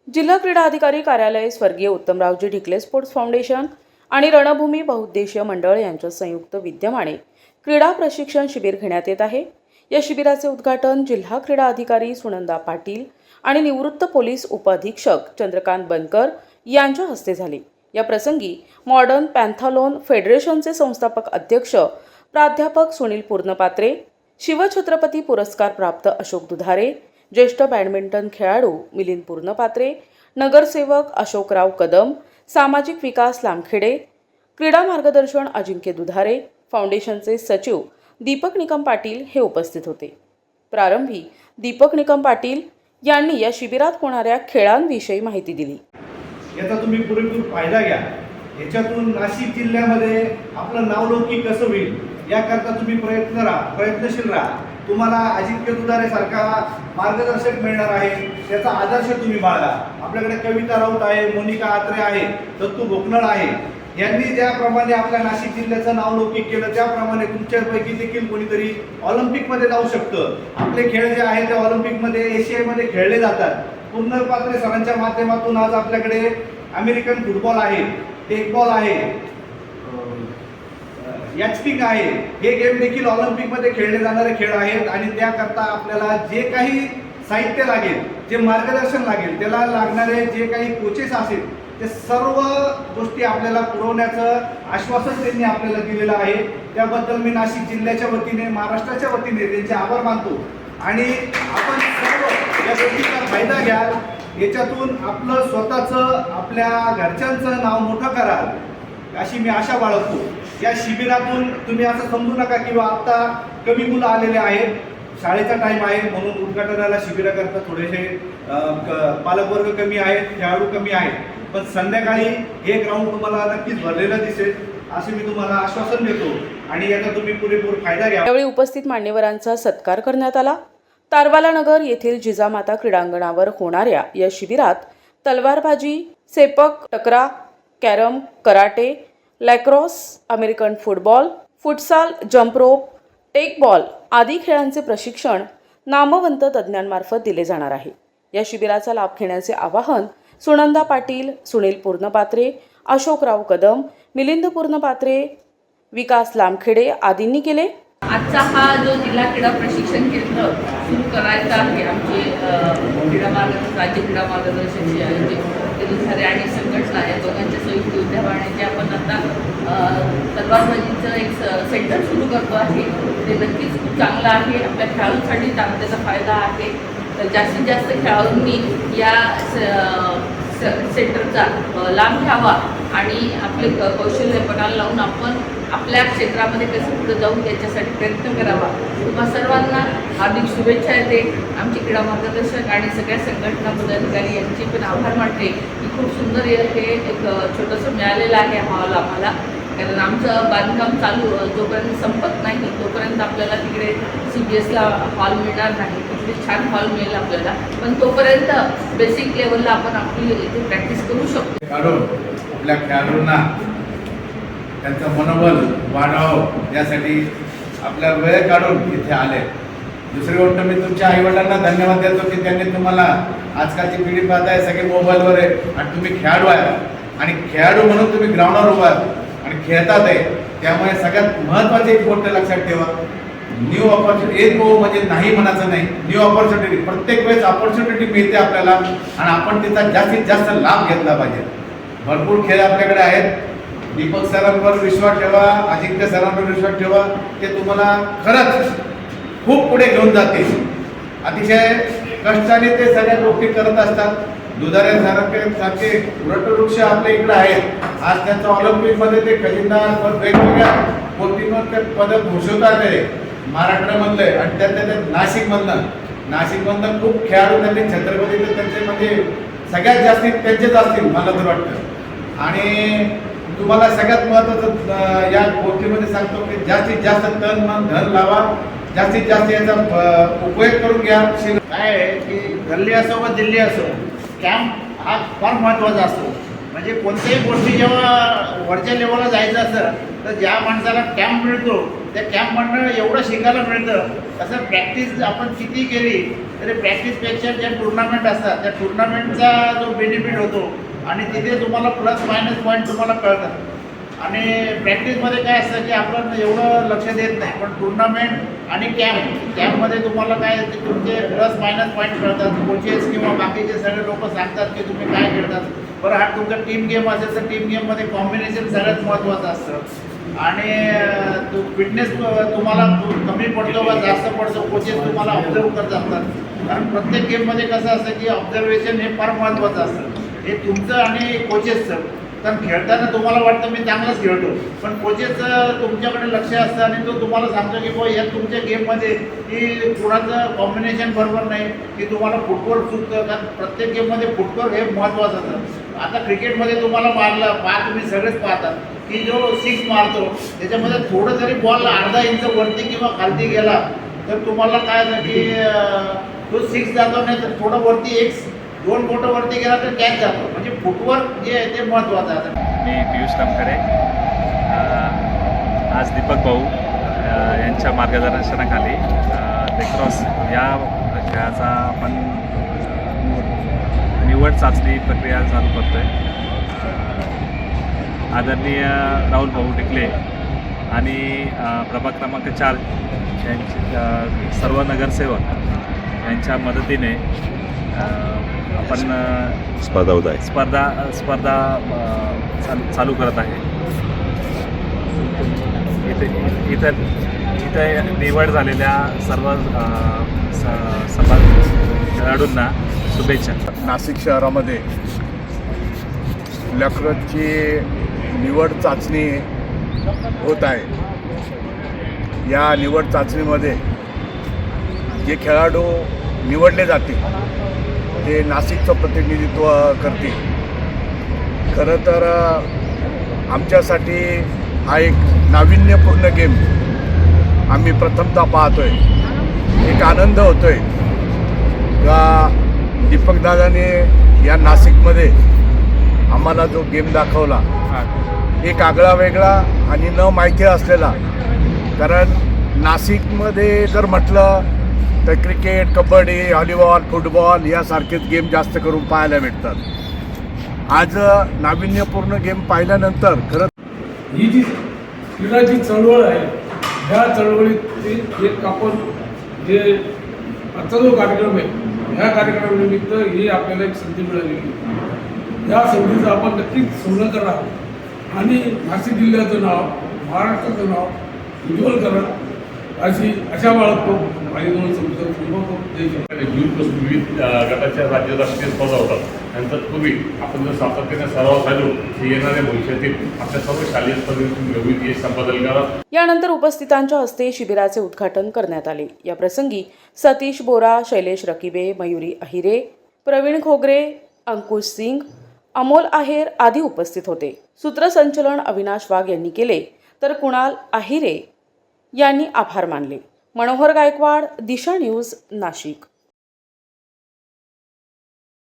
जिल्हा क्रीडा अधिकारी कार्यालय, स्वर्गीय उत्तमरावजी ढिकले स्पोर्ट्स फाउंडेशन आणि रणभूमी बहुउद्देशीय मंडळ यांच्या संयुक्त विद्यमाने क्रीडा प्रशिक्षण शिबिर घेण्यात येत आहे। या शिबिराचे उद्घाटन जिल्हा क्रीडा अधिकारी सुनंदा पाटील आणि निवृत्त पोलीस उपअधीक्षक चंद्रकांत बनकर यांच्या हस्ते झाले। या प्रसंगी मॉडर्न पॅन्थॉलॉन फेडरेशनचे संस्थापक अध्यक्ष प्राध्यापक सुनील पूर्णपात्रे, शिवछत्रपती पुरस्कार प्राप्त अशोक दुधारे, ज्येष्ठ बॅडमिंटन खेळाडू मिलिंद पूर्णपात्रे, नगरसेवक अशोकराव कदम, सामाजिक विकास लामखेडे, क्रीडा मार्गदर्शन अजिंक्य दुधारे, फाउंडेशनचे सचिव दीपक निकम पाटील हे उपस्थित होते। प्रारंभी दीपक निकम पाटील यांनी या शिबिरात होणाऱ्या खेळांविषयी माहिती दिली। याचा तुम्ही पुरेपूर फायदा घ्या। याच्यातून नाशिक जिल्ह्यामध्ये आपलं नावलौकिक कसं होईल याकरता तुम्ही प्रयत्नशील राहा। तुम्हाला अजिंक्य दुधारे सारखा मार्गदर्शक मिळणार आहे, त्याचा आदर्श तुम्ही बाळगा। आपल्याकडे कविता राऊत आहे, मोनिका आत्रे आहे, दत्तू भोकनळ आहे। यांनी ज्याप्रमाणे आपल्या नाशिक जिल्ह्याचं नावलौकिक केलं त्याप्रमाणे तुमच्यापैकी देखील कोणीतरी ऑलिम्पिकमध्ये जाऊ शकतं। आपले खेळ जे आहेत ते ऑलिम्पिकमध्ये, एशियामध्ये खेळले जातात। पूर्णपात्रे सरांच्या माध्यमातून आज आपल्याकडे अमेरिकन फुटबॉल आहे, टेकबॉल आहे, यॅचपिंग आहे। हे गेम देखील ऑलिम्पिकमध्ये खेळले जाणारे खेळ आहेत आणि त्याकरता आपल्याला जे काही साहित्य लागेल, जे मार्गदर्शन लागेल, त्याला लागणारे जे काही कोचेस असेल ते सर्व गोष्टी आपल्याला पुरवण्याचं आश्वासन त्यांनी आपल्याला दिलेलं आहे। त्याबद्दल मी नाशिक जिल्ह्याच्या वतीने, महाराष्ट्राच्या वतीने त्यांचे आभार मानतो आणि आपण सर्व या गोष्टीचा फायदा घ्याल। याच्यातून आपलं स्वतःचं, आपल्या घरच्यांचं नाव मोठं कराल अशी मी आशा बाळगतो। या शिबिरातून तुम्ही असं समजू नका की आता कमी मुलं आलेले आहेत, शाळेचा टाइम आहे म्हणून उद्घाटनाला शिबिराकरता थोडेसे पालकवर्ग कमी आहेत, खेळाडू कमी आहेत, पण संध्याकाळी हे ग्राउंड तुम्हाला नक्कीच भरलेलं दिसेल असे मी तुम्हाला आश्वासन देतो आणि याचा तुम्ही पुरेपूर फायदा घ्या। यावेळी उपस्थित मान्यवरांचा सत्कार करण्यात आला। तारवाला नगर येथील जिजामाता क्रीडांगणावर होणाऱ्या या शिबिरात तलवारबाजी, sepak takraw, carrom, karate, lacrosse, American football, futsal, jump rope, teqball आदी खेळांचे प्रशिक्षण नामवंत तज्ज्ञांमार्फत दिले जाणार आहे। या शिबिराचा लाभ घेण्याचे आवाहन सुनंदा पाटील, सुनील पूर्णपात्रे, अशोकराव कदम, मिलिंद पूर्णपात्रे, विकास लामखेडे आदींनी केले। आजचा हा जो जिल्हा क्रीडा प्रशिक्षण केंद्र सुरू करायचा आहे, आमचे क्रीडा मार्गदर्शक, राज्य क्रीडा मार्गदर्शक दुधारे आणि संघटना या दोघांच्या संयुक्त विद्यमाने जे आपण आता तलवारबाजीचं एक सेंटर सुरू करतो आहे ते नक्कीच खूप चांगलं आहे। आपल्या खेळाडूंसाठी त्याचा फायदा आहे। तर जास्तीत जास्त खेळाडूंनी या सेंटरचा लाभ घ्यावा आणि आपले कौशल्य पणाला लावून आपण आपल्या क्षेत्रामध्ये कसं पुढे जाऊन याच्यासाठी प्रयत्न करावा। तुम्हा सर्वांना हार्दिक शुभेच्छा येते। आमचे क्रीडा मार्गदर्शक आणि सगळ्या संघटना पदाधिकारी यांचे पण आभार मानते की खूप सुंदर हे एक छोटंसं मिळालेलं आहे हॉल आम्हाला, कारण आमचं बांधकाम चालू जोपर्यंत संपत नाही तोपर्यंत आपल्याला तिकडे CBSला हॉल मिळणार नाही। तिकडे छान हॉल मिळेल आपल्याला, पण तोपर्यंत बेसिक लेवलला आपण आपली इथे प्रॅक्टिस करू शकतो। आपल्या खेळाडूंना त्यांचं मनोबल वाढावं यासाठी आपल्या वेळ काढून इथे आले। दुसरी गोष्ट, मी तुमच्या आईवडिलांना धन्यवाद देतो की त्यांनी तुम्हाला, आजकालची पिढी पाहताय सगळे मोबाईलवर आहे आणि तुम्ही खेळाडू आहे आणि खेळाडू म्हणून तुम्ही ग्राउंडवर उभा आणि खेळतात आहे। त्यामुळे सगळ्यात महत्त्वाची एक गोष्ट लक्षात ठेवा, न्यू ऑपॉर्च्युनिटी, एक म्हणजे नाही म्हणायचं नाही, न्यू ऑपॉर्च्युनिटी प्रत्येक वेळेस ऑपॉर्च्युनिटी मिळते आपल्याला आणि आपण तिचा जास्तीत जास्त लाभ घेतला पाहिजे। भरपूर खेळ आपल्याकडे आहेत। दीपक सरांवर विश्वास ठेवा, अजिंक्य सरांवर विश्वास ठेवा, ते तुम्हाला खरंच खूप पुढे घेऊन जातील। अतिशय कष्टाने ते सगळ्या गोष्टी करत असतात। दुधारे सारखे वृक्षवृक्ष आपल्या इकडे आहेत। आज त्यांचं ऑलिम्पिकमध्ये ते खजिनदार वेगवेगळ्या गोष्टींवर ते पदक घोषवतात आहे महाराष्ट्रामधले आणि त्यात नाशिकमधनं खूप खेळाडू त्यांनी छत्रपती त्यांचे म्हणजे सगळ्यात जास्ती त्यांचेच असतील मला तर वाटतं। आणि तुम्हाला सगळ्यात महत्त्वाचं या गोष्टीमध्ये सांगतो की जास्तीत जास्त तन मन धन लावा, जास्तीत जास्त याचा उपयोग करून घ्या। काय आहे की गल्ली असो व दिल्ली असो, कॅम्प हा फार महत्त्वाचा असतो। म्हणजे कोणत्याही गोष्टी जेव्हा वरच्या लेवलला जायचं असेल तर ज्या माणसाला कॅम्प मिळतो त्या कॅम्पमधनं एवढं शिकायला मिळतं. तसं प्रॅक्टिस आपण किती केली तरी प्रॅक्टिसपेक्षा ज्या टुर्नामेंट असतात त्या टुर्नामेंटचा जो बेनिफिट होतो आणि तिथे तुम्हाला प्लस मायनस पॉईंट तुम्हाला कळतात. आणि प्रॅक्टिसमध्ये काय असतं की आपण एवढं लक्ष देत नाही, पण टुर्नामेंट आणि कॅम्पमध्ये तुम्हाला काय तुमचे प्लस मायनस पॉईंट कळतात. कोचेस किंवा बाकीचे सगळे लोक सांगतात की तुम्ही काय खेळतात. बरं, हा तुमचा टीम गेम असेल तर टीम गेममध्ये कॉम्बिनेशन सगळ्यात महत्त्वाचं असतं. आणि तो फिटनेस तुम्हाला कमी पडतो का जास्त पडतो कोचेस तुम्हाला ऑब्झर्व करत असतात. कारण प्रत्येक गेममध्ये कसं असतं की ऑब्झर्वेशन हे फार महत्त्वाचं असतं. हे तुमचं आणि कोचेसचं. कारण खेळताना तुम्हाला वाटतं मी चांगलंच खेळतो, पण कोचेसचं तुमच्याकडे लक्ष असतं आणि तो तुम्हाला सांगतो की बुवा या तुमच्या गेममध्ये की कुणाचं कॉम्बिनेशन बरोबर नाही, की तुम्हाला फुटवर्क चुकतं. कारण प्रत्येक गेममध्ये फुटवर्क हे महत्त्वाचं असतं. आता क्रिकेटमध्ये तुम्हाला तुम्ही सगळेच पाहतात की जो 6 मारतो त्याच्यामध्ये थोडं जरी बॉल अर्धा इंच वरती किंवा खालती गेला तर तुम्हाला काय झालं की तो 6 जातो, नाही तर थोडं वरती 1-2 बोटं वरती गेला तर कॅच जातो. म्हणजे फुटवर्क जे आहे ते महत्त्वाचं आहे. मी पियुष तामखडे. आज दीपक भाऊ यांच्या मार्गदर्शनाखाली लेक्रॉस या खेळाचा आपण निवड चाचणी प्रक्रिया चालू करतो आहे. आदरणीय राहुल भाऊ टिकले आणि प्रभाग क्रमांक 4 यांचे सर्व नगरसेवक यांच्या मदतीने आपण स्पर्धा चालू करत आहे. इथे निवड झालेल्या सर्व खेळाडूंना शुभेच्छा. नाशिक शहरामध्ये लॅक्रोसची निवड चाचणी होत आहे. या निवड चाचणीमध्ये जे खेळाडू निवडले जातील ते नाशिकचं प्रतिनिधित्व करतील. खरं तर आमच्यासाठी हा एक नाविन्यपूर्ण गेम आम्ही प्रथमतः पाहतो आहे. एक आनंद होतो आहे का दीपकदादाने या नाशिकमध्ये आम्हाला जो गेम दाखवला एक आगळा वेगळा आणि न माहिती असलेला. कारण नाशिकमध्ये जर म्हटलं तर क्रिकेट, कबड्डी, व्हॉलीबॉल, फुटबॉल यासारखेच गेम जास्त करून पाहायला भेटतात. आज नाविन्यपूर्ण गेम पाहिल्यानंतर खरं ही जी क्रीडाची चळवळ आहे ह्या चळवळीत एक आपण जे आजचा जो कार्यक्रम आहे ह्या कार्यक्रमानिमित्त ही आपल्याला एक संधी मिळालेली. या संधीचं आपण नक्कीच सोनं करा आणि नाशिक जिल्ह्याचं नाव, महाराष्ट्राचं नाव उज्ज्वल करा अशा बाळगतो. आणि दोन जूनपासून विविध गटाच्या राज्य राष्ट्रीय स्पर्धा होतात. नंतर पूर्वी आपण जर सातत्याने सराव झालो हे येणाऱ्या भविष्यातील आपल्या सर्व शालेय स्पर्धेतून नवीन यश संपादन करा. यानंतर उपस्थितांच्या हस्ते शिबिराचे उद्घाटन करण्यात आले. या प्रसंगी सतीश बोरा, शैलेश रकिबे, मयुरी अहिरे, प्रवीण खोगरे, अंकुश सिंग, अमोल आहेर आदी उपस्थित होते. सूत्रसंचलन अविनाश वाघ यांनी केले तर कुणाल आहिरे यांनी आभार मानले. मनोहर गायकवाड, दिशा न्यूज, नाशिक.